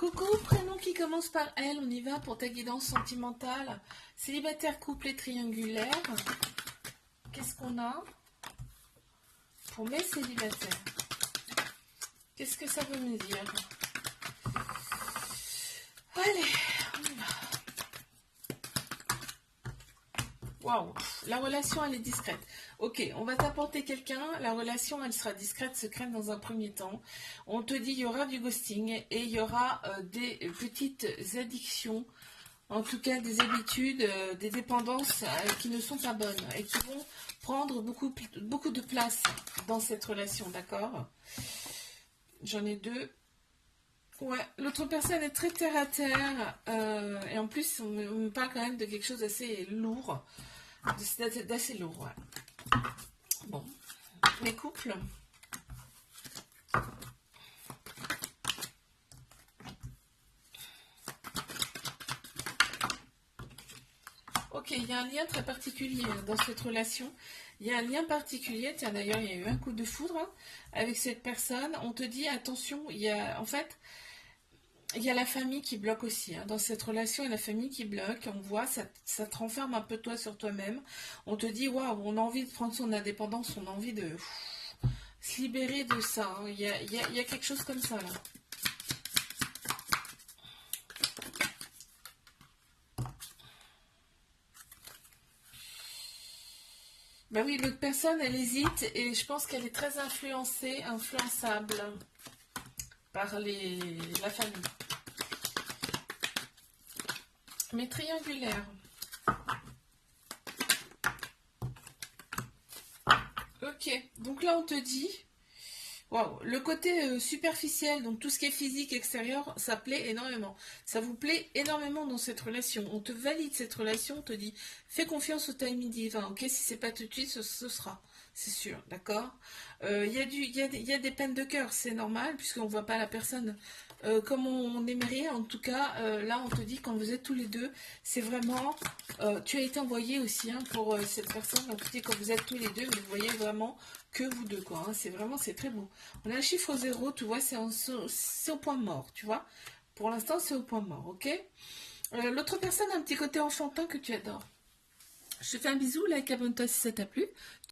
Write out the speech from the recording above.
Coucou, prénom qui commence par L, on y va pour ta guidance sentimentale. Célibataire, couple et triangulaire. Qu'est-ce qu'on a pour mes célibataires? Qu'est-ce que ça veut me dire? Allez, on y va. Waouh, la relation elle est discrète. Ok, on va t'apporter quelqu'un, la relation elle sera discrète, secrète dans un premier temps. On te dit il y aura du ghosting et il y aura des petites addictions, en tout cas des habitudes, des dépendances qui ne sont pas bonnes et qui vont prendre beaucoup de place dans cette relation, d'accord? J'en ai deux. Ouais, l'autre personne est très terre à terre et en plus on me parle quand même de quelque chose d'assez lourd, d'assez lourd, ouais. Bon, les couples. Ok, il y a un lien très particulier dans cette relation. Il y a un lien particulier. Tiens, d'ailleurs, il y a eu un coup de foudre avec cette personne. On te dit, attention, en fait, il y a la famille qui bloque aussi. Dans cette relation, il y a la famille qui bloque. On voit, ça te renferme un peu toi sur toi-même. On te dit, waouh, on a envie de prendre son indépendance, on a envie de se libérer de ça. Il y a quelque chose comme ça, là. Ben oui, l'autre personne, elle hésite et je pense qu'elle est très influençable par la famille. Mais triangulaire. Ok, donc là on te dit, waouh, le côté superficiel, donc tout ce qui est physique extérieur, ça plaît énormément. Ça vous plaît énormément dans cette relation. On te valide cette relation, on te dit, fais confiance au timing divin, ok? Si c'est pas tout de suite, ce sera, c'est sûr, d'accord? Il y a des peines de cœur, c'est normal, puisqu'on voit pas la personne comme on aimerait. En tout cas, là, on te dit, quand vous êtes tous les deux, c'est vraiment... tu as été envoyé aussi pour cette personne. On te dit, quand vous êtes tous les deux, vous voyez vraiment que vous deux, quoi. C'est vraiment, c'est très beau. On a le chiffre 0, tu vois, c'est au point mort, tu vois. Pour l'instant, c'est au point mort, ok? L'autre personne a un petit côté enfantin que tu adores. Je te fais un bisou, like, abonne-toi si ça t'a plu.